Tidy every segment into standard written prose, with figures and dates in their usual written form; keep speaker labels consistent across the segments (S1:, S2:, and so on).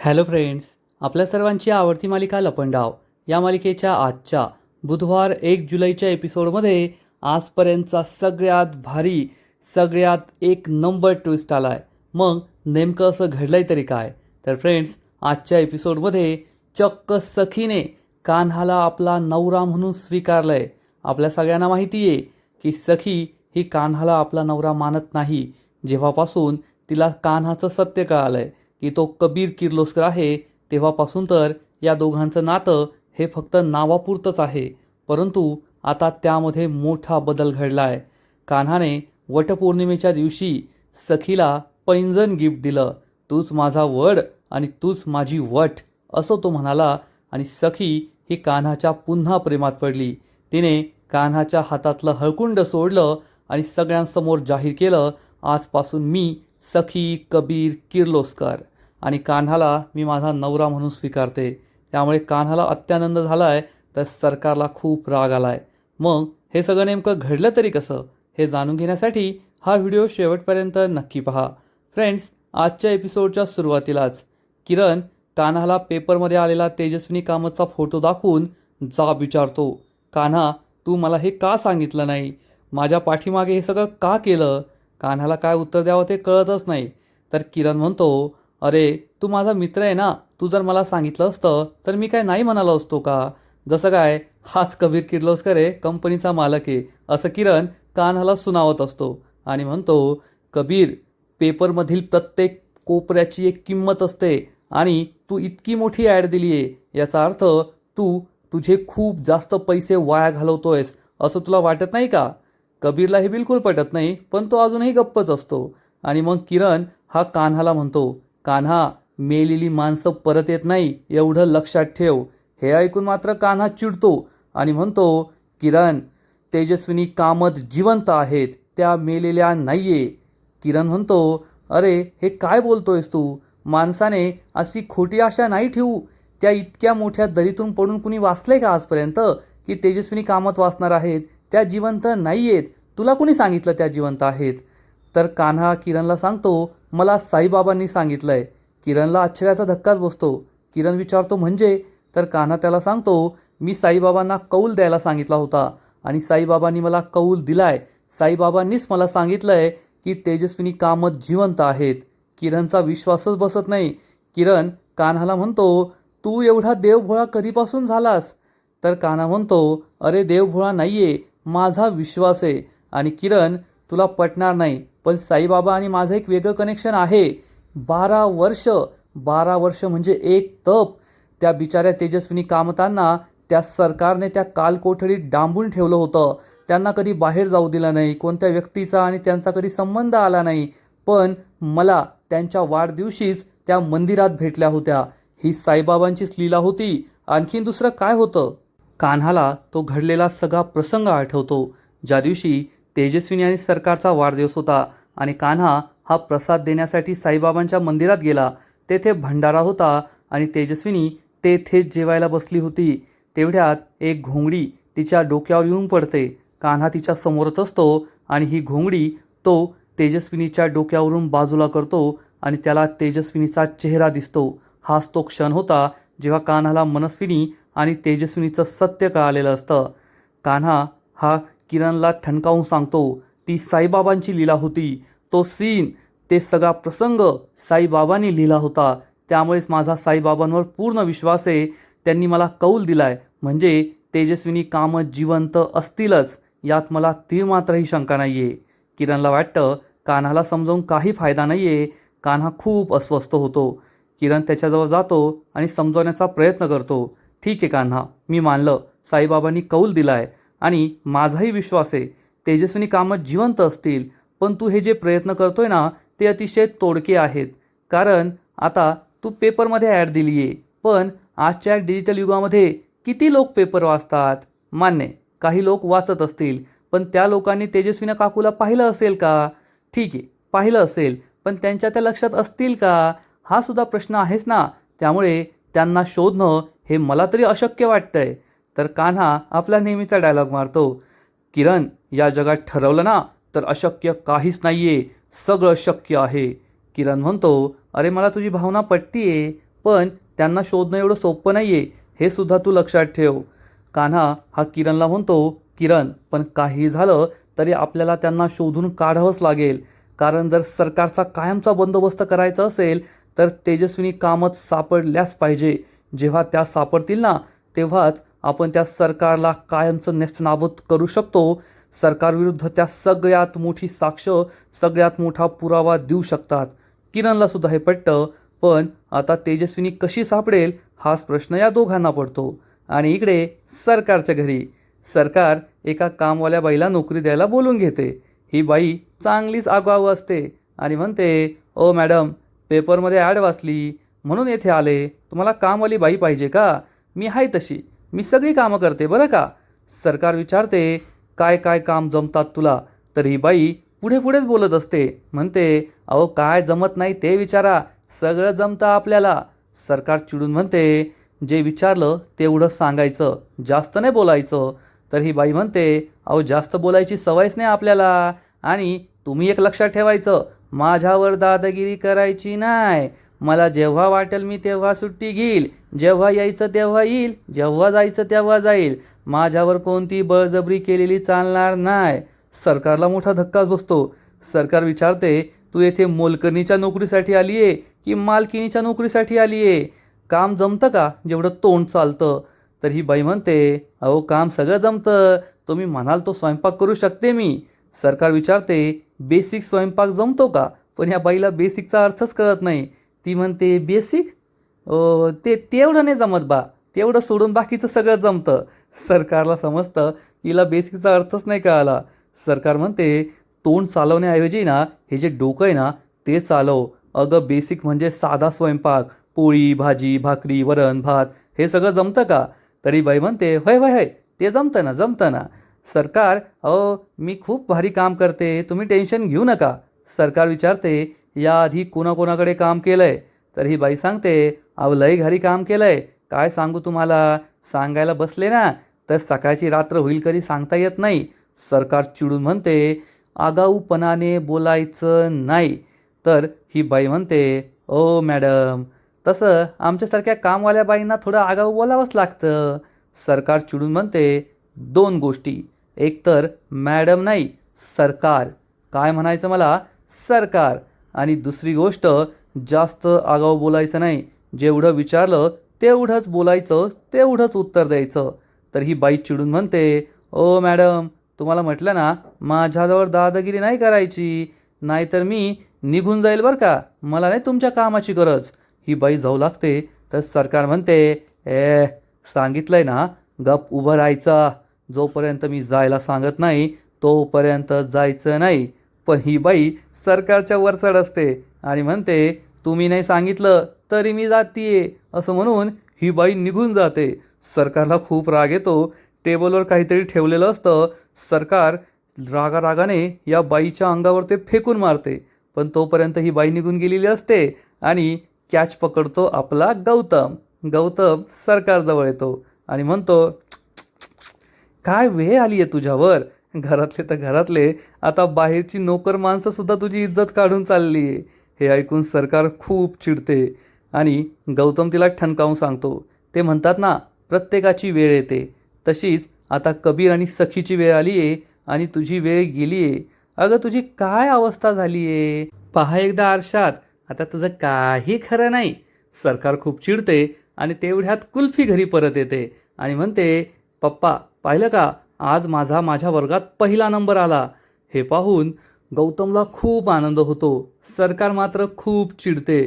S1: Hello friends, आपल्या सर्वांची आवडती मालिका लपंडाव या मालिकेच्या आजच्या बुधवार 1 जुलैच्या एपिसोडमध्ये आजपर्यंतचा सगळ्यात भारी सगळ्यात एक नंबर ट्विस्ट आला आहे. मग नेमकं असं घडलंय तरी काय? तर फ्रेंड्स, आजच्या एपिसोडमध्ये चक्क सखीने कान्हाला आपला नवरा म्हणून स्वीकारलं आहे. आपल्या सगळ्यांना माहिती आहे की सखी ही कान्हाला आपला नवरा मानत नाही. जेव्हापासून तिला कान्हाचं सत्य कळालं आहे की तो कबीर किर्लोस्कर आहे, तेव्हापासून तर या दोघांचं नातं हे फक्त नावापुरतंच आहे. परंतु आता त्यामध्ये मोठा बदल घडला आहे. कान्हाने वटपौर्णिमेच्या दिवशी सखीला पैंजण गिफ्ट दिलं. तूच माझा वड आणि तूच माझी वट, असं तो म्हणाला. आणि सखी ही कान्हाच्या पुन्हा प्रेमात पडली. तिने कान्हाच्या हातातलं हळकुंड सोडलं आणि सगळ्यांसमोर जाहीर केलं, आजपासून मी सखी कबीर किर्लोस्कर आणि कान्हाला मी माझा नवरा म्हणून स्वीकारते. त्यामुळे कान्हाला अत्यानंद झाला आहे, तर सरकारला खूप राग आला आहे. मग हे सगळं नेमकं घडलं तरी कसं, हे जाणून घेण्यासाठी हा व्हिडिओ शेवटपर्यंत नक्की पहा. फ्रेंड्स, आजच्या एपिसोडच्या सुरुवातीलाच किरण कान्हाला पेपरमध्ये आलेला तेजस्विनी कामतचा फोटो दाखवून जाब विचारतो. कान्हा, तू मला हे का सांगितलं नाही? माझ्या पाठीमागे हे सगळं का केलं? कान्हाला काय उत्तर द्यावं ते कळतच नाही. तर किरण म्हणतो, अरे तू माझा मित्र आहे ना, तू जर मला सांगितलं असतं तर मी काय नाही म्हणालो असतो का? जसं काय हाच कबीर किर्लोस्कर आहे, कंपनीचा मालक आहे, असं किरण कान्हाला सुनावत असतो. आणि म्हणतो, कबीर, पेपरमधील प्रत्येक कोपऱ्याची एक किंमत असते आणि तू इतकी मोठी ॲड दिली आहे, याचा अर्थ तू तुझे खूप जास्त पैसे वाया घालवतोयस, असं तुला वाटत नाही का? कबीरला हे बिलकुल पटत नाही, पण तो अजूनही गप्पच असतो. आणि मग किरण हा कान्हाला म्हणतो, कान्हा, मेलेली माणसं परत येत नाही, एवढं लक्षात ठेव. हे ऐकून मात्र कान्हा चिडतो आणि म्हणतो, किरण, तेजस्विनी कामत जिवंत आहेत, त्या मेलेल्या नाहीये. किरण म्हणतो, अरे हे काय बोलतोयस तू? माणसाने अशी खोटी आशा नाही ठेवू. त्या इतक्या मोठ्या दरीतून पडून कुणी वाचलंय का आजपर्यंत की तेजस्विनी कामत वाचणार आहेत? त्या जिवंत नाही आहेत. तुला कुणी सांगितलं त्या जिवंत आहेत? तर कान्हा किरणला सांगतो, मला साईबाबांनी सांगितलंय. किरणला आश्चर्याचा धक्काच बसतो. किरण विचारतो, म्हणजे? तर कान्हा त्याला सांगतो, मी साईबाबांना कौल द्यायला सांगितला होता आणि साईबाबांनी मला कौल दिलाय. साईबाबांनीच मला सांगितलंय की तेजस्विनी कामत जिवंत आहेत. किरणचा विश्वासच बसत नाही. किरण कान्हाला म्हणतो, तू एवढा देवभोळा कधीपासून झालास? तर कान्हा म्हणतो, अरे देवभोळा नाहीये, माझा विश्वास आहे. आणि किरण, तुला पटणार नाही, पण साईबाबा आणि माझं एक वेगळं कनेक्शन आहे. 12 वर्ष, 12 वर्ष म्हणजे एक तप. त्या बिचाऱ्या तेजस्विनी कामतांना त्या सरकारने त्या कालकोठडीत डांबून ठेवलं होतं. त्यांना कधी बाहेर जाऊ दिलं नाही, कोणत्या व्यक्तीचा आणि त्यांचा कधी संबंध आला नाही. पण मला त्यांच्या वाढदिवशीच त्या मंदिरात भेटल्या होत्या. ही साईबाबांचीच लीला होती, आणखीन दुसरं काय होतं? कान्हाला तो घडलेला सगळा प्रसंग आठवतो, ज्या दिवशी तेजस्विनी आणि सरकारचा वाढदिवस होता आणि कान्हा हा प्रसाद देण्यासाठी साईबाबांच्या मंदिरात गेला. तेथे भंडारा होता आणि तेजस्विनी तेथेच जेवायला बसली होती. तेवढ्यात एक घोंगडी तिच्या डोक्यावर येऊन पडते. कान्हा तिच्या समोरच असतो आणि ही घोंगडी तो तेजस्विनीच्या डोक्यावरून बाजूला करतो आणि त्याला तेजस्विनीचा चेहरा दिसतो. हाच तो क्षण होता जेव्हा कान्हाला मनस्विनी आणि तेजस्विनीचं सत्य कळालेलं असतं. कान्हा हा किरणला ठणकावून सांगतो, ती साईबाबांची लीला होती. तो सीन, ते सगळा प्रसंग साईबाबांनी लिहिला होता. त्यामुळेच माझा साईबाबांवर पूर्ण विश्वास आहे. त्यांनी मला कौल दिलाय, म्हणजे तेजस्विनी कामत जिवंत असतीलच, यात मला तीळ मात्रही शंका नाहीये. किरणला वाटतं कान्हाला समजावून काही फायदा नाहीये. कान्हा खूप अस्वस्थ होतो. किरण त्याच्याजवळ जातो आणि समजवण्याचा प्रयत्न करतो. ठीक आहे कान्हा, मी मानलं, साईबाबांनी कौल दिलाय आणि माझाही विश्वास आहे तेजस्विनी कामत जिवंत असतील. पण तू हे जे प्रयत्न करतोय ना, ते अतिशय तोडके आहेत. कारण आता तू पेपरमध्ये ॲड दिली आहे, पण आजच्या डिजिटल युगामध्ये किती लोक पेपर वाचतात? मान्य, काही लोक वाचत असतील, पण त्या लोकांनी तेजस्विनी काकूला पाहिलं असेल का? ठीक आहे, पाहिलं असेल, पण त्यांच्या त्या लक्षात असतील का? हा सुद्धा प्रश्न आहेच ना. त्यामुळे त्यांना शोधणं हे मला तरी अशक्य वाटतंय. तर कान्हा आपला नेहमीचा डायलॉग मारतो, किरण, या जगात ठरवलं ना तर अशक्य काहीच नाहीये, सगळं शक्य आहे. किरण म्हणतो, अरे मला तुझी भावना पटतीये, पण त्यांना शोधणं एवढं सोपं नाही आहे, हे सुद्धा तू लक्षात ठेव. कान्हा हा किरणला म्हणतो, किरण पण काही झालं तरी आपल्याला त्यांना शोधून काढावंच लागेल. कारण जर सरकारचा कायमचा बंदोबस्त करायचा असेल तर तेजस्विनी कामत सापडल्याच पाहिजे. जेव्हा त्या सापडतील ना, तेव्हाच आपण त्या सरकारला कायमचं नेस्तनाबूत करू शकतो. सरकारविरुद्ध त्या सगळ्यात मोठी साक्ष, सगळ्यात मोठा पुरावा देऊ शकतात. किरणला सुद्धा हे पटतं, पण आता तेजस्विनी कशी सापडेल हाच प्रश्न या दोघांना पडतो. आणि इकडे सरकारच्या घरी सरकार एका कामवाल्या बाईला नोकरी द्यायला बोलून घेते. ही बाई चांगलीच आगाऊ असते आणि म्हणते, ओ मॅडम, पेपरमध्ये ॲड वाचली म्हणून येथे आले. तुम्हाला कामवाली बाई पाहिजे का? मी आहे तशी, मी सगळी कामं करते बरं का. सरकार विचारते, काय काय काम जमतात तुला? तर ही बाई पुढे पुढेच बोलत असते. म्हणते, अहो काय जमत नाही ते विचारा, सगळं जमतं आपल्याला. सरकार चिडून म्हणते, जे विचारलं तेवढं सांगायचं, जास्त नाही बोलायचं. तर ही बाई म्हणते, अहो जास्त बोलायची सवयच नाही आपल्याला. आणि तुम्ही एक लक्षात ठेवायचं, माझ्यावर दादागिरी करायची नाही. मला जेव्हा वाटेल मी तेव्हा सुट्टी घेईल, जेव्हा यायचं तेव्हा येईल, जेव्हा जायचं तेव्हा जाईल. माझ्यावर कोणती बळजबरी केलेली चालणार नाही. सरकारला मोठा धक्काच बसतो. सरकार विचारते, तू येथे मोलकरणीच्या नोकरीसाठी आली आहे की मालकिनीच्या नोकरीसाठी आली आहे? काम जमतं का जेवढं तोंड चालतं? तर ही बाई म्हणते, अहो काम सगळं जमतं, तुम्ही म्हणाल तो स्वयंपाक करू शकते मी. सरकार विचारते, बेसिक स्वयंपाक जमतो का? पण या बाईला बेसिकचा अर्थच कळत नाही. ती म्हणते, बेसिक ते तेवढं नाही जमत बा, तेवढं सोडून बाकीचं सगळं जमतं. सरकारला समजतं हिला बेसिकचा अर्थच नाही कळाला. सरकार म्हणते, तोंड चालवण्याऐवजी ना हे जे डोकं आहे ना ते चालव. अगं बेसिक म्हणजे साधा स्वयंपाक, पोळी भाजी भाकरी वरण भात हे सगळं जमतं का? तरी बाई म्हणते, होय होय होय, ते जमतं ना जमतं ना. सरकार, अहो मी खूप भारी काम करते, तुम्ही टेन्शन घेऊ नका. सरकार विचारते, याआधी कोणाकोणाकडे काम केलं आहे? तर ही बाई सांगते, अहो लय घरी काम केलं आहे, काय सांगू तुम्हाला. सांगायला बसले ना तर सकाळची रात्र होईल कधी सांगता येत नाही. सरकार चिडून म्हणते, आगाऊपणाने बोलायचं नाही. तर ही बाई म्हणते, ओ मॅडम, तसं आमच्यासारख्या कामवाल्या बाईंना थोडं आगाऊ बोलावंच लागतं. सरकार चिडून म्हणते, दोन गोष्टी, एक तर मॅडम नाही सरकार, काय म्हणायचं मला, सरकार. आणि दुसरी गोष्ट, जास्त आगाऊ बोलायचं नाही. जेवढं विचारलं तेवढंच बोलायचं, तेवढंच उत्तर द्यायचं. तर ही बाई चिडून म्हणते, ओ मॅडम, तुम्हाला म्हटलं ना माझ्याजवळ दादागिरी नाही करायची, नाहीतर मी निघून जाईल बरं का, मला नाही तुमच्या कामाची गरज. ही बाई जाऊ लागते. तर सरकार म्हणते, सांगितलंय ना, गप उभं राहायचा. जोपर्यंत मी जायला सांगत नाही तोपर्यंत जायचं नाही. पण ही बाई सरकारच्या वर चढ असते आणि म्हणते, तुम्ही नाही सांगितलं तरी मी जातीये, असं म्हणून ही बाई निघून जाते. सरकारला खूप राग येतो. टेबलवर काहीतरी ठेवलेलं असतं. सरकार रागारागाने या बाईच्या अंगावर ते फेकून मारते. पण तोपर्यंत ही बाई निघून गेलेली असते आणि कॅच पकडतो आपला गौतम. गौतम सरकारजवळ येतो आणि म्हणतो, काय वेळ आली आहे तुझ्यावर. घरातले तर घरातले, आता बाहेरची नोकर माणसं सुद्धा तुझी इज्जत काढून चालली आहे. हे ऐकून सरकार खूप चिडते आणि गौतम तिला ठणकावून सांगतो. ते म्हणतात ना, प्रत्येकाची वेळ येते, तशीच आता कबीर आणि सखीची वेळ आली आहे आणि तुझी वेळ गेली आहे. अगं तुझी काय अवस्था झाली आहे, पहा एकदा आरशात, आता तुझं काही खरं नाही. सरकार खूप चिडते आणि तेवढ्यात कुल्फी घरी परत येते आणि म्हणते, पप्पा पाहिलं का, आज माझ्या वर्गात पहिला नंबर आला. हे पाहून गौतमला खूप आनंद होतो. सरकार मात्र खूप चिडते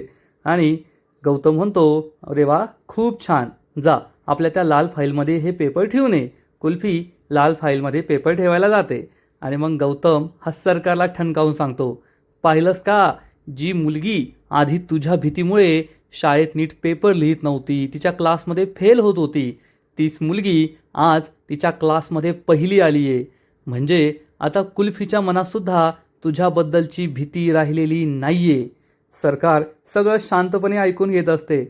S1: आणि गौतम म्हणतो, अरे वा खूप छान, जा आपल्या त्या लाल फाईलमध्ये हे पेपर ठेवून ये. कुल्फी लाल फाईलमध्ये पेपर ठेवायला जाते आणि मग गौतम हा सरकारला ठणकावून सांगतो, पाहिलंस का, जी मुलगी आधी तुझ्या भीतीमुळे शाळेत नीट पेपर लिहित नव्हती, तिच्या क्लासमध्ये फेल होत होती, तीच मुलगी आज तिच्या क्लासमध्ये पहिली आली आहे. म्हणजे आता कुल्फीच्या मनातसुद्धा तुझ्याबद्दलची भीती राहिलेली नाही आहे. सरकार सगळं शांतपणे ऐकून घेत असते.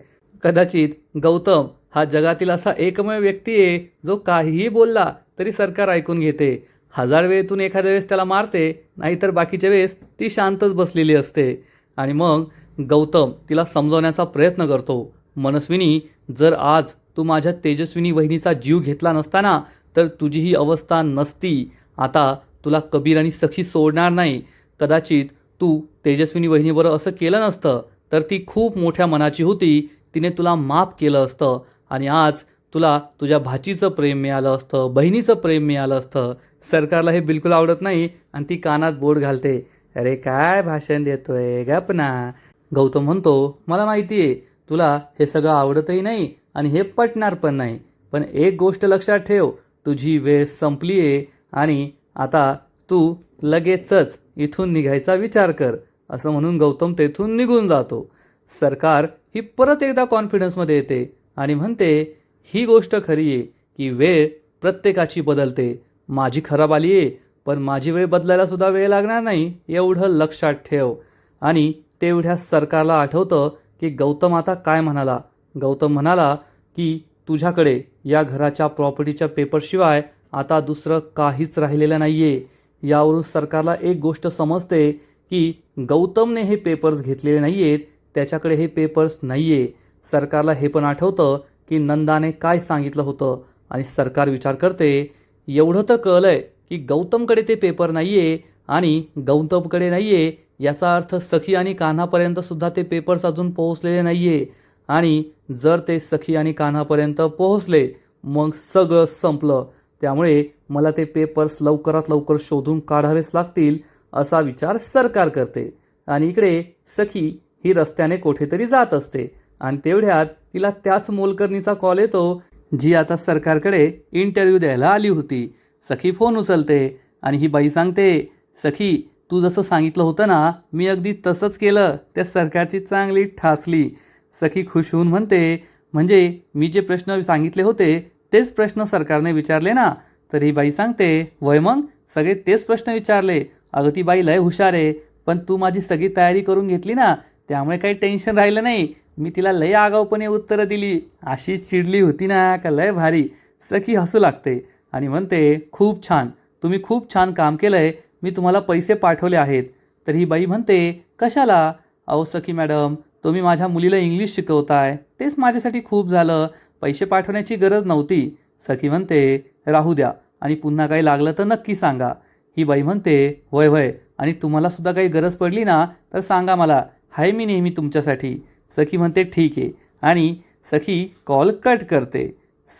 S1: कदाचित गौतम हा जगातील असा एकमेव व्यक्ती आहे जो काहीही बोलला तरी सरकार ऐकून घेते. 1000 वेळेतून एखाद्या वेळेस त्याला मारते, नाहीतर बाकीच्या वेळेस ती शांतच बसलेली असते. आणि मग गौतम तिला समजवण्याचा प्रयत्न करतो मनस्विनी, जर आज तू माझ्या तेजस्विनी वहिनीचा जीव घेतला नसता ना, तर तुझी ही अवस्था नसती. आता तुला कबीर आणि सखी सोडणार नाही. कदाचित तू तेजस्विनी वहिनीबरोबर असं केलं नसतं तर ती खूप मोठ्या मनाची होती. तिने तुला माफ केलं असतं आणि आज तुला तुझ्या भाचीचं प्रेम मिळालं असतं, बहिणीचं प्रेम मिळालं असतं. सरकारला हे बिलकुल आवडत नाही आणि ती कानात बोट घालते. अरे काय भाषण देतोय, गप ना. गौतम म्हणतो, मला माहिती आहे तुला हे सगळं आवडतही नाही आणि हे पटणार पण नाही. पण एक गोष्ट लक्षात ठेव, तुझी वेळ संपली आहे आणि आता तू लगेचच इथून निघायचा विचार कर. असं म्हणून गौतम तेथून निघून जातो. सरकार ही परत एकदा कॉन्फिडन्समध्ये येते आणि म्हणते, ही गोष्ट खरी आहे की वेळ प्रत्येकाची बदलते. माझी खराब आली आहे, पण माझी वेळ बदलायला सुद्धा वेळ लागणार नाही, एवढं लक्षात ठेव. आणि तेवढ्या सरकारला आठवतं की गौतम आता काय म्हणाला. गौतम म्हणाला की तुझ्याकडे या घराच्या प्रॉपर्टीच्या पेपरशिवाय आता दुसरं काहीच राहिलेलं नाही आहे. यावरून सरकारला एक गोष्ट समजते की गौतमने हे पेपर्स घेतलेले नाही आहेत, त्याच्याकडे हे पेपर्स नाही आहे. सरकारला हे पण आठवतं की नंदाने काय सांगितलं होतं आणि सरकार विचार करते, एवढं तर कळलंय की गौतमकडे ते पेपर नाही आहे आणि गौतमकडे नाही आहे याचा अर्थ सखी आणि कान्हापर्यंत सुद्धा ते पेपर्स अजून पोहोचलेले नाही आहे. आणि जर ते सखी आणि कान्हापर्यंत पोहोचले मग सगळं संपलं. त्यामुळे मला ते पेपर्स लवकरात लवकर शोधून काढावेच लागतील असा विचार सरकार करते. आणि इकडे सखी ही रस्त्याने कुठेतरी जात असते आणि तेवढ्यात तिला त्याच मोलकरणीचा कॉल येतो जी आता सरकारकडे इंटरव्ह्यू द्यायला आली होती. सखी फोन उचलते आणि ही बाई सांगते, सखी तू जसं सांगितलं होतं ना, मी अगदी तसंच केलं. त्या सरकारची चांगली ठासली. सखी खुश होऊन म्हणते, म्हणजे मी जे प्रश्न सांगितले होते तेच प्रश्न सरकारने विचारले ना. तर ही बाई सांगते, वय मग सगळे तेच प्रश्न विचारले. अगं ती बाई लय हुशार आहे, पण तू माझी सगळी तयारी करून घेतली ना, त्यामुळे काही टेन्शन राहिलं नाही. मी तिला लय आगाऊपणे उत्तरं दिली, अशी चिडली होती ना का लय भारी. सखी हसू लागते आणि म्हणते, खूप छान, तुम्ही खूप छान काम केलं आहे, मी तुम्हाला पैसे पाठवले आहेत. तर ही बाई म्हणते, कशाला. अहो सखी मॅडम, तुम्ही माझ्या मुलीला इंग्लिश शिकवताय, तेच माझ्यासाठी खूप झालं, पैसे पाठवण्याची गरज नव्हती. सखी म्हणते, राहू द्या आणि पुन्हा काही लागलं तर नक्की सांगा. ही बाई म्हणते, होय होय, आणि तुम्हाला सुद्धा काही गरज पडली ना तर सांगा मला, हाय मी नेहमी तुमच्यासाठी. सखी म्हणते, ठीक आहे. आणि सखी कॉल कट करते.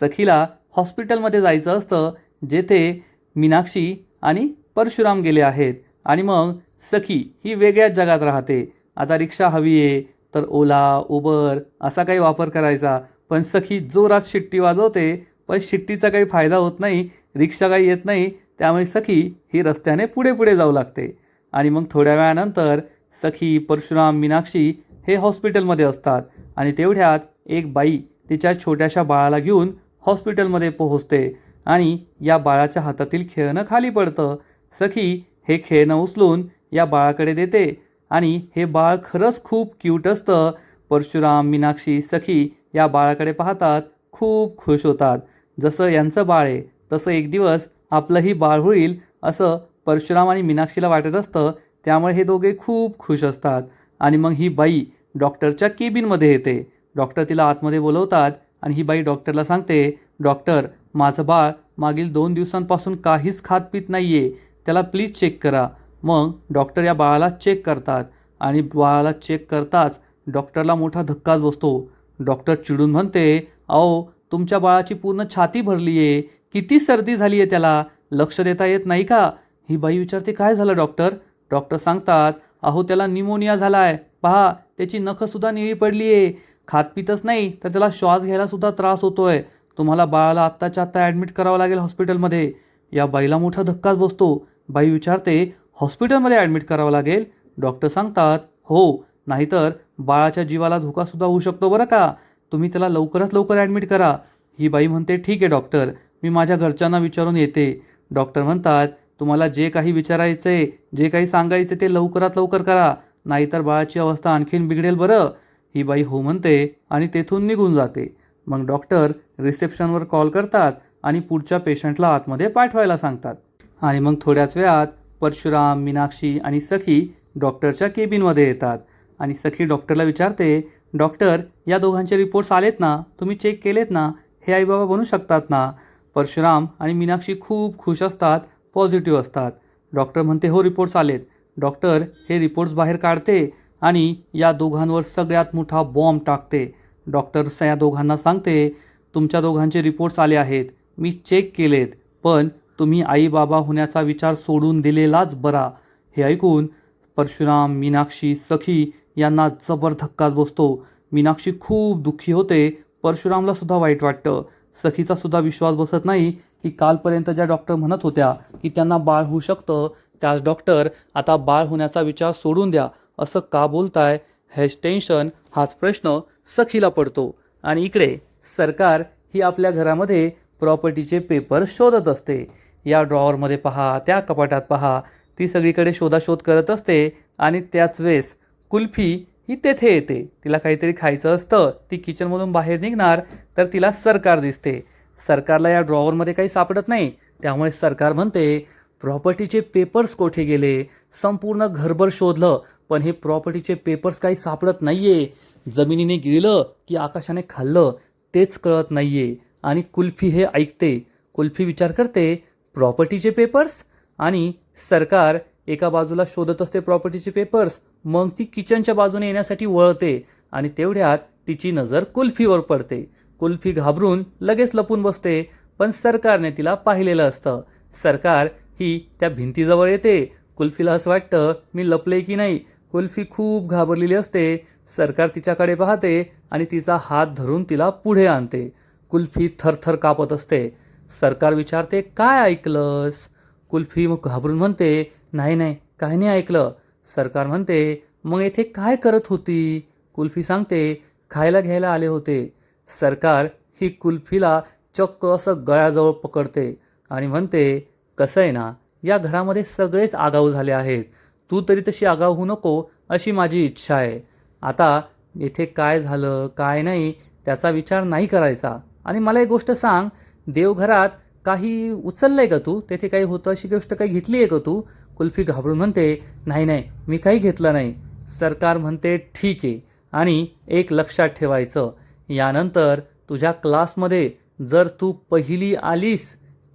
S1: सखीला हॉस्पिटलमध्ये जायचं असतं जेथे मीनाक्षी आणि परशुराम गेले आहेत. आणि मग सखी ही वेगळ्याच जगात राहते. आता रिक्षा हवी आहे तर ओला, उबर असा काही वापर करायचा, पण सखी जोरात शिट्टी वाजवते, पण शिट्टीचा काही फायदा होत नाही, रिक्षा काही येत नाही. त्यामुळे सखी ही रस्त्याने पुढे पुढे जाऊ लागते. आणि मग थोड्या वेळानंतर सखी, परशुराम, मीनाक्षी हे हॉस्पिटलमध्ये असतात. आणि तेवढ्यात एक बाई तिच्या छोट्याशा बाळाला घेऊन हॉस्पिटलमध्ये पोहोचते आणि या बाळाच्या हातातील खेळणं खाली पडतं. सखी हे खेळणं उचलून या बाळाकडे देते आणि हे बाळ खरंच खूप क्यूट असतं. परशुराम, मीनाक्षी, सखी या बाळाकडे पाहतात, खूप खुश होतात. जसं यांचं बाळ आहे तसं एक दिवस आपलंही बाळ होईल असं परशुराम आणि मीनाक्षीला वाटत असतं. त्यामुळे हे दोघे खूप खुश असतात. आणि मग ही बाई डॉक्टरच्या केबिनमध्ये येते. डॉक्टर तिला आतमध्ये बोलवतात आणि ही बाई डॉक्टरला सांगते, डॉक्टर माझं बाळ मागील 2 दिवसांपासून काहीच खात पीत नाही आहे, त्याला प्लीज चेक करा. मग डॉक्टर या बाळाला चेक करतात आणि बाळाला चेक करताच डॉक्टरला मोठा धक्काच बसतो. डॉक्टर चिडून म्हणते, अहो तुमच्या बाळाची पूर्ण छाती भरली आहे, किती सर्दी झाली आहे, त्याला लक्ष देता येत नाही का. ही बाई विचारते, काय झालं डॉक्टर. डॉक्टर सांगतात, अहो त्याला निमोनिया झाला आहे, पहा त्याची नखंसुद्धा निळी पडली आहे, खात पितच नाही तर त्याला श्वास घ्यायला सुद्धा त्रास होतोय, तुम्हाला बाळाला आत्ताच्या आत्ता ॲडमिट करावं लागेल हॉस्पिटलमध्ये. या बाईला मोठा धक्काच बसतो. बाई विचारते, हॉस्पिटलमध्ये ॲडमिट करावं लागेल. डॉक्टर सांगतात, हो, नाहीतर बाळाच्या जीवाला धोकासुद्धा होऊ शकतो बरं का, तुम्ही त्याला लवकरात लवकर ॲडमिट करा. ही बाई म्हणते, ठीक आहे डॉक्टर, मी माझ्या घरच्यांना विचारून येते. डॉक्टर म्हणतात, तुम्हाला जे काही विचारायचं आहे, जे काही सांगायचं ते लवकरात लवकर करा, नाहीतर बाळाची अवस्था आणखीन बिघडेल बरं. ही बाई हो म्हणते आणि तेथून निघून जाते. मग डॉक्टर रिसेप्शनवर कॉल करतात आणि पुढच्या पेशंटला आतमध्ये पाठवायला सांगतात. आणि मग थोड्याच वेळात परशुराम, मीनाक्षी आणि सखी डॉक्टरच्या केबिनमध्ये येतात. आणि सखी डॉक्टरला विचारते, डॉक्टर, या दोघांचे रिपोर्ट्स आलेत ना, तुम्ही चेक केलेत ना, हे आईबाबा बनू शकतात ना? परशुराम आणि मीनाक्षी खूप खुश असतात, पॉझिटिव्ह असतात. डॉक्टर म्हणते हो रिपोर्ट्स आलेत. डॉक्टर हे रिपोर्ट्स बाहेर काढते आणि या दोघांवर सगळ्यात मोठा बॉम्ब टाकते. डॉक्टर या दोघांना सांगते, तुमच्या दोघांचे रिपोर्ट्स आले आहेत, मी चेक केलेत, पण तुम्ही आई बाबा होण्याचा विचार सोडून दिलेलाच बरा. हे ऐकून परशुराम, मीनाक्षी, सखी यांना जबर धक्काच बसतो. मीनाक्षी खूप दुःखी होते. परशुरामला सुद्धा वाईट वाटतं. सखीचा सुद्धा विश्वास बसत नाही की कालपर्यंत ज्या डॉक्टर म्हणत होत्या की त्यांना बाळ होऊ शकतं, त्याच डॉक्टर आता बाळ होण्याचा विचार सोडून द्या असं का बोलताय? हेच टेन्शन, हाच प्रश्न सखीला पडतो. आणि इकडे सरकार ही आपल्या घरामध्ये प्रॉपर्टीचे पेपर शोधत असते. या ड्रॉवरमध्ये पहा, त्या कपाटात पहा, ती सगळीकडे शोधाशोध करत असते. आणि त्याच वेळेस कुल्फी ही तेथे येते. तिला काहीतरी खायचं असतं. ती किचनमधून बाहेर निघणार तर तिला सरकार दिसते. सरकारला या ड्रॉवरमध्ये काही सापडत नाही. त्यामुळे सरकार म्हणते, प्रॉपर्टीचे पेपर्स कोठे गेले? संपूर्ण घरभर शोधलं, पण हे प्रॉपर्टीचे पेपर्स काही सापडत नाहीये. जमिनीने गिळलं की आकाशाने खाल्लं तेच कळत नाहीये. आणि कुल्फी हे ऐकते. कुल्फी विचार करते, प्रॉपर्टीचे पेपर्स? आणि सरकार एका बाजूला शोधत असते प्रॉपर्टीचे पेपर्स. मग ती किचनच्या बाजूने येण्यासाठी वळते आणि तेवढ्यात तिची नजर कुल्फीवर पडते. कुल्फी घाबरून लगेच लपून बसते, पण सरकारने तिला पाहिलेलं असतं. सरकार ही त्या भिंतीजवळ येते. कुल्फीला असं वाटतं मी लपले की नाही. कुल्फी खूप घाबरलेली असते. सरकार तिच्याकडे पाहते आणि तिचा हात धरून तिला पुढे आणते. कुल्फी थरथर कापत असते. सरकार विचारते, काय ऐकलंस? कुल्फी मग घाबरून म्हणते, नाही नाही, काही नाही ऐकलं. सरकार म्हणते, मग येथे काय करत होती? कुल्फी सांगते, खायला घ्यायला आले होते. सरकार ही कुल्फीला चक्क असं गळ्याजवळ पकडते आणि म्हणते, कसं आहे ना, या घरामध्ये सगळेच आगाऊ झाले आहेत. तू तरी तशी आगाऊ होऊ नको अशी माझी इच्छा आहे. आता येथे काय झालं काय नाही त्याचा विचार नाही करायचा. आणि मला एक गोष्ट सांग, देवघरात काही उचललंय का तू? तेथे काही होतं अशी गोष्ट काही घेतली आहे का तू? कुल्फी घाबरून म्हणते, नाही नाही, मी काही घेतलं नाही. सरकार म्हणते, ठीक आहे. आणि एक लक्षात ठेवायचं, यानंतर तुझ्या क्लासमध्ये जर तू पहिली आलीस,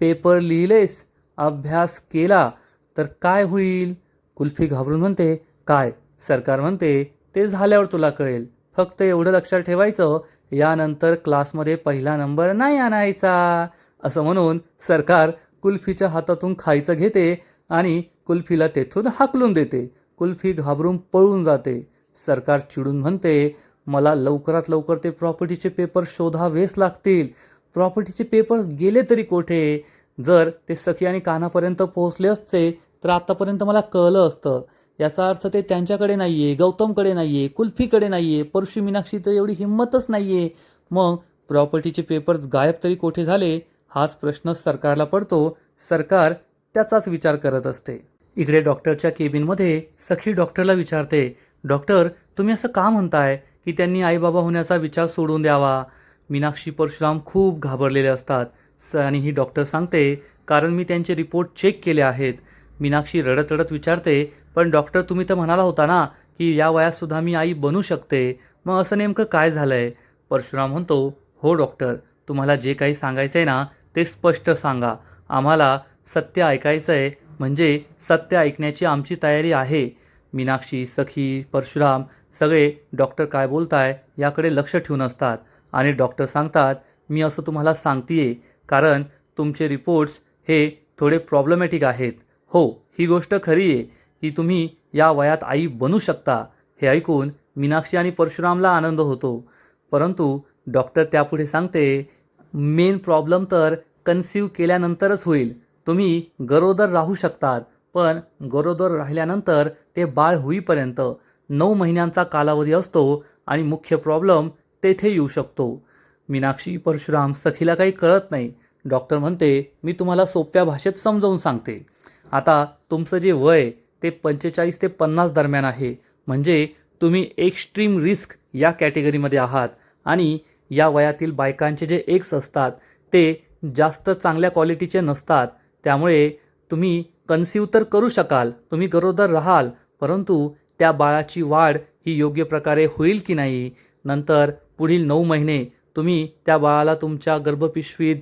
S1: पेपर लिहिलेस, अभ्यास केला तर काय होईल? कुल्फी घाबरून म्हणते, काय? सरकार म्हणते, ते झाल्यावर तुला कळेल. फक्त एवढं लक्षात ठेवायचं, यानंतर क्लासमध्ये पहिला नंबर नाही आणायचा. असं म्हणून सरकार कुल्फीच्या हातातून खायचं घेते आणि कुल्फीला तेथून हाकलून देते. कुल्फी घाबरून पळून जाते. सरकार चिडून म्हणते, मला लवकरात लवकर ते प्रॉपर्टीचे पेपर शोधावेच लागतील. प्रॉपर्टीचे पेपर्स गेले तरी कोठे? जर ते सखी आणि कानापर्यंत पोहोचले असते तर आतापर्यंत मला कळलं असतं. याचा अर्थ ते त्यांच्याकडे नाहीये, गौतमकडे नाहीये, कुल्फीकडे नाहीये, परशु मीनाक्षी तर एवढी हिंमतच नाहीये. मग प्रॉपर्टीचे पेपर्स गायब तरी कोठे झाले? हाच प्रश्न सरकारला पडतो. सरकार त्याचाच विचार करत असते. इकडे डॉक्टरच्या केबिनमध्ये सखी डॉक्टरला विचारते, डॉक्टर तुम्ही असं का म्हणताय की त्यांनी आईबाबा होण्याचा विचार सोडून द्यावा? मीनाक्षी, परशुराम खूप घाबरलेले असतात. आणि ही डॉक्टर सांगते, कारण मी त्यांचे रिपोर्ट चेक केले आहेत. मीनाक्षी रडत रडत विचारते, पण डॉक्टर तुम्ही तर म्हणाला होता ना की या वयातसुद्धा मी आई बनू शकते, मग असं नेमकं काय झालंय? परशुराम म्हणतो, हो डॉक्टर, तुम्हाला जे काही सांगायचं आहे ना ते स्पष्ट सांगा. आम्हाला सत्य ऐकायचं आहे, म्हणजे सत्य ऐकण्याची आमची तयारी आहे. मीनाक्षी, सखी, परशुराम सगळे डॉक्टर काय बोलताय याकडे लक्ष ठेवून असतात. आणि डॉक्टर सांगतात, मी असं तुम्हाला सांगतेय कारण तुमचे रिपोर्ट्स हे थोडे प्रॉब्लेमॅटिक आहेत. हो, ही गोष्ट खरी आहे की तुम्ही या वयात आई बनू शकता. हे ऐकून मीनाक्षी आणि परशुरामला आनंद होतो. परंतु डॉक्टर त्यापुढे सांगते, मेन प्रॉब्लेम तर कन्सीव्ह केल्यानंतरच होईल. तुम्ही गरोदर राहू शकतात, पण गरोदर राहिल्यानंतर ते बाळ होईपर्यंत 9 महिन्यांचा कालावधी असतो आणि मुख्य प्रॉब्लेम तेथे येऊ शकतो. मीनाक्षी, परशुराम, सखीला काही कळत नाही. डॉक्टर म्हणते, मी तुम्हाला सोप्या भाषेत समजावून सांगते. आता तुमचं जे वय ते 45 ते 50 दरम्यान आहे, म्हणजे तुम्ही एक्स्ट्रीम रिस्क या कॅटेगरीमध्ये आहात. आणि या वयातील बायकांचे जे एक्स असतात ते जास्त चांगल्या क्वालिटीचे नसतात. त्यामुळे तुम्ही कन्सीव्ह तर करू शकाल, तुम्ही गरोदर राहाल, परंतु त्या बाळाची वाढ ही योग्य प्रकारे होईल की नाही, नंतर पुढील 9 महिने तुम्ही त्या बाळाला तुमच्या गर्भपिशवीत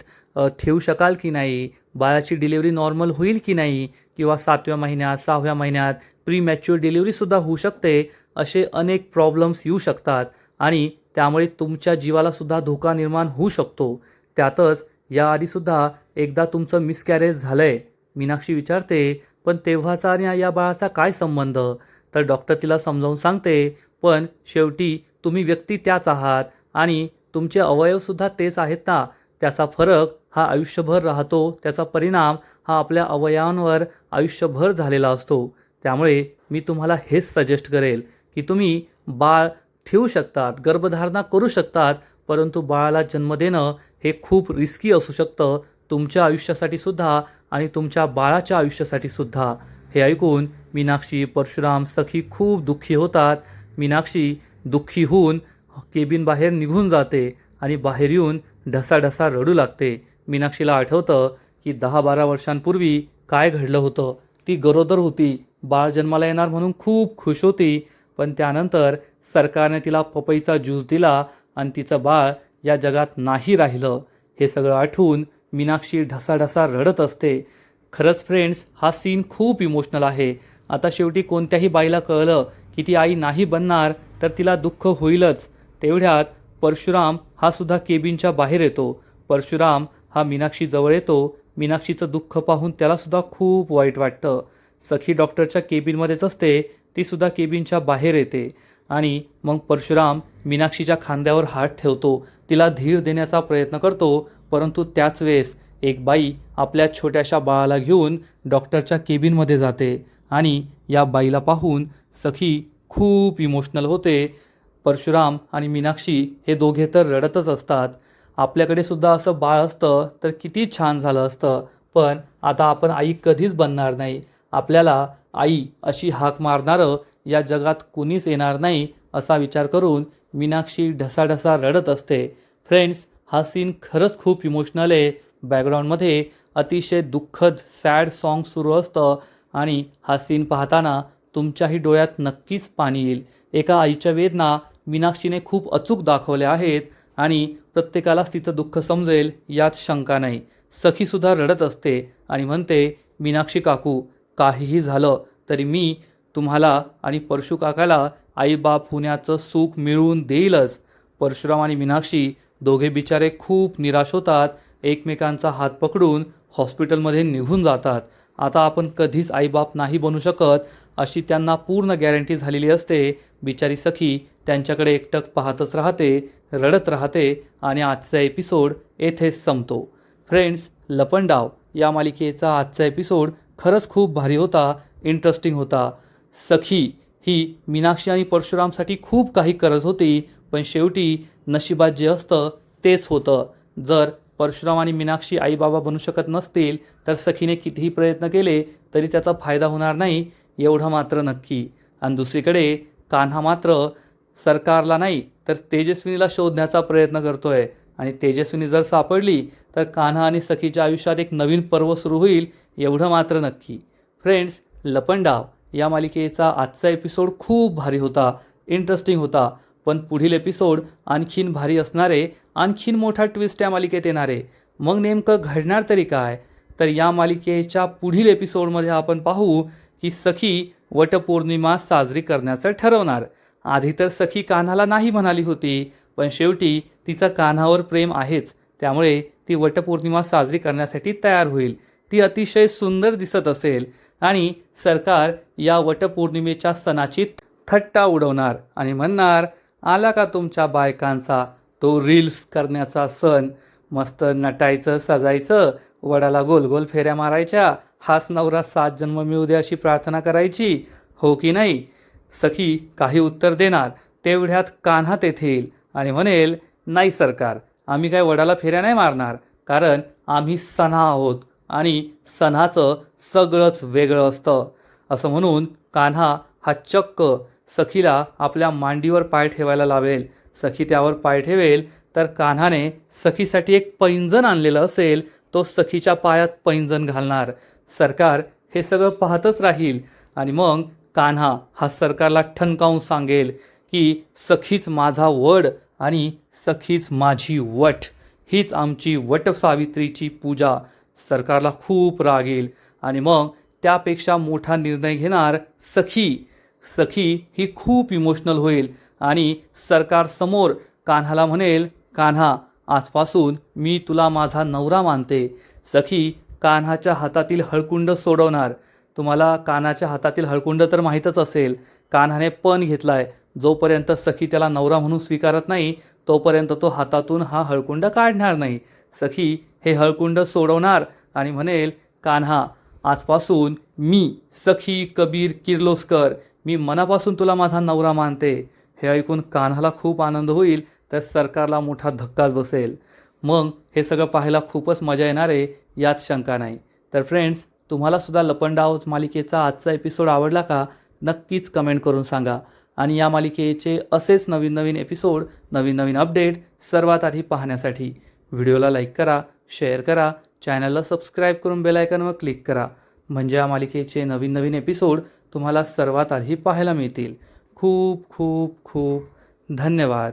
S1: ठेवू शकाल की नाही, बाळाची डिलिव्हरी नॉर्मल होईल की नाही, किंवा 7व्या महिन्यात 6व्या महिन्यात प्रीमॅच्युअर डिलिव्हरीसुद्धा होऊ शकते. असे अनेक प्रॉब्लेम्स येऊ शकतात आणि त्यामुळे तुमच्या जीवालासुद्धा धोका निर्माण होऊ शकतो. त्यातच याआधीसुद्धा एकदा तुमचं मिसकॅरेज झालं आहे. मीनाक्षी विचारते, पण तेव्हाचा आणि या बाळाचा काय संबंध? तर डॉक्टर तिला समजावून सांगते, पण शेवटी तुम्ही व्यक्ती त्याच आहात आणि तुमचे अवयवसुद्धा तेच आहेत ना. त्याचा फरक हा आयुष्यभर राहतो, त्याचा परिणाम हा आपल्या अवयवांवर आयुष्यभर झालेला असतो. त्यामुळे मी तुम्हाला हेच सजेस्ट करेल की तुम्ही बाळ ठेवू शकतात, गर्भधारणा करू शकतात, परंतु बाळाला जन्म देणं हे खूप रिस्की असू शकतं, तुमच्या आयुष्यासाठी सुद्धा आणि तुमच्या बाळाच्या आयुष्यासाठी सुद्धा. हे ऐकून मीनाक्षी, परशुराम, सखी खूप दुःखी होतात. मीनाक्षी दुःखी होऊन केबिन बाहेर निघून जाते आणि बाहेर येऊन ढसाढसा रडू लागते. मीनाक्षीला आठवतं की 10-12 वर्षांपूर्वी काय घडलं होतं. ती गरोदर होती, बाळ जन्माला येणार म्हणून खूप खुश होती, पण त्यानंतर सरकारने तिला पपईचा ज्यूस दिला आणि तिचं बाळ या जगात नाही राहिलं. हे सगळं आठवून मीनाक्षी ढसाढसा रडत असते. खरंच फ्रेंड्स, हा सीन खूप इमोशनल आहे. आता शेवटी कोणत्याही बाईला कळलं की ती आई नाही बनणार तर तिला दुःख होईलच. तेवढ्यात परशुराम हा सुद्धा केबिनच्या बाहेर येतो. परशुराम हा मीनाक्षी जवळ येतो. मीनाक्षीचं दुःख पाहून त्यालासुद्धा खूप वाईट वाटतं. सखी डॉक्टरच्या केबिनमध्येच असते, तीसुद्धा केबिनच्या बाहेर येते आणि मग परशुराम मीनाक्षीच्या खांद्यावर हात ठेवतो, तिला धीर देण्याचा प्रयत्न करतो. परंतु त्याच वेळेस एक बाई आपल्या छोट्याशा बाळाला घेऊन डॉक्टरच्या केबिनमध्ये जाते आणि या बाईला पाहून सखी खूप इमोशनल होते. परशुराम आणि मीनाक्षी हे दोघे तर रडतच असतात. आपल्याकडे सुद्धा असं बाळ असतं तर किती छान झालं असतं, पण आता आपण आई कधीच बनणार नाही. आपल्याला आई अशी हाक मारणारं या जगात कुणीच येणार नाही असा विचार करून मीनाक्षी ढसाढसा रडत असते. फ्रेंड्स, हा सीन खरंच खूप इमोशनल आहे. बॅकग्राऊंडमध्ये अतिशय दुःखद सॅड सॉन्ग सुरू असतं आणि हा सीन पाहताना तुमच्याही डोळ्यात नक्कीच पाणी येईल. एका आईच्या वेदना मीनाक्षीने खूप अचूक दाखवल्या आहेत आणि प्रत्येकालाच तिचं दुःख समजेल यात शंका नाही. सखीसुद्धा रडत असते आणि म्हणते, मीनाक्षी काकू, काहीही झालं तरी मी तुम्हाला आणि परशु काकाला आईबाप होण्याचं सुख मिळवून देईलच. परशुराम आणि मीनाक्षी दोघे बिचारे खूप निराश होतात. एकमेकांचा हात पकडून हॉस्पिटलमध्ये निघून जातात. आता आपण कधीच आईबाप नाही बनू शकत अशी त्यांना पूर्ण गॅरंटी झालेली असते. बिचारी सखी त्यांच्याकडे एकटक पाहतच राहते, रडत राहते आणि आजचा एपिसोड येथेच संपतो. फ्रेंड्स, लपंडाव या मालिकेचा आजचा एपिसोड खरंच खूप भारी होता, इंटरेस्टिंग होता. सखी ही मीनाक्षी आणि परशुरामसाठी खूप काही करत होती, पण शेवटी नशिबात जे असतं तेच होतं. जर परशुराम आणि मीनाक्षी आईबाबा बनू शकत नसतील तर सखीने कितीही प्रयत्न केले तरी त्याचा फायदा होणार नाही, एवढं मात्र नक्की. आणि दुसरीकडे कान्हा मात्र सरकारला नाही तर तेजस्विनीला शोधण्याचा प्रयत्न करतोय आणि तेजस्विनी जर सापडली तर कान्हा आणि सखीच्या आयुष्यात एक नवीन पर्व सुरू होईल, एवढं मात्र नक्की. फ्रेंड्स, लपंडाव या मालिकेचा आजचा एपिसोड खूप भारी होता, इंटरेस्टिंग होता, पण पुढील एपिसोड आणखीन भारी असणारे, आणखीन मोठा ट्विस्ट या मालिकेत येणारे. मग नेमकं घडणार तरी काय? तर या मालिकेच्या पुढील एपिसोडमध्ये आपण पाहू की सखी वटपौर्णिमा साजरी करण्याचं ठरवणार. आधी तर सखी कान्हाला नाही म्हणाली होती, पण शेवटी तिचं कान्हावर प्रेम आहेच, त्यामुळे ती वटपौर्णिमा साजरी करण्यासाठी तयार होईल. ती अतिशय सुंदर दिसत असेल आणि सरकार या वटपौर्णिमेच्या सणाची थट्टा उडवणार आणि म्हणणार, आला का तुमच्या बायकांचा तो रील्स करण्याचा सण. मस्त नटायचं, सजायचं, वडाला गोल गोल फेऱ्या मारायच्या, हाच नवरा 7 जन्म मिळू दे अशी प्रार्थना करायची, हो की नाही? सखी काही उत्तर देणार तेवढ्यात कान्हा तेथे येईल आणि म्हणेल, नाही सरकार, आम्ही काय वडाला फेऱ्या नाही मारणार, कारण आम्ही सणा आहोत आणि सणाचं सगळंच वेगळं असतं. असं म्हणून कान्हा हा चक्क सखीला आपल्या मांडीवर पाय ठेवायला लावेल. सखी त्यावर पाय ठेवेल तर कान्हाने सखीसाठी एक पैंजण आणलेलं असेल, तो सखीच्या पायात पैंजण घालणार. सरकार हे सगळं पाहतच राहील आणि मग कान्हा हा सरकारला ठणकावून सांगेल की सखीच माझा वड आणि सखीच माझी वट, हीच आमची वटसावित्रीची पूजा. सरकारला खूप राग येईल आणि मग त्यापेक्षा मोठा निर्णय घेणार सखी. सखी ही खूप इमोशनल होईल आणि सरकारसमोर कान्हाला म्हणेल, कान्हा, आजपासून मी तुला माझा नवरा मानते. सखी कान्हाच्या हातातील हळकुंड सोडवणार. तुम्हाला कान्हाच्या हातातील हळकुंड तर माहीतच असेल. कान्हाने पण घेतलाय. जोपर्यंत सखी त्याला नवरा म्हणून स्वीकारत नाही तोपर्यंत तो हातातून हा हळकुंड काढणार नाही. सखी हे हळकुंड सोडवणार आणि म्हणेल, कान्हा, आजपासून मी सखी कबीर किर्लोस्कर, मी मनापासून तुला माझा नवरा मानते. हे ऐकून कान्हाला खूप आनंद होईल, तर सरकारला मोठा धक्काच बसेल. मग हे सगळं पाहायला खूपच मजा येणार आहे, यात शंका नाही. तर फ्रेंड्स, तुम्हाला सुद्धा लपंडाव मालिकेचा आजचा एपिसोड आवडला का? नक्कीच कमेंट करून सांगा. आणि या मालिकेचे असेच नवीन नवीन एपिसोड, नवीन नवीन अपडेट सर्वात आधी पाहण्यासाठी व्हिडिओला लाईक करा, शेअर करा, चॅनलला सबस्क्राईब करून बेल आयकॉनवर क्लिक करा. म्हणजे या मालिकेचे नवीन नवीन एपिसोड तुम्हाला सर्वात आधी पाहायला मिळतील. खूप खूप खूप धन्यवाद.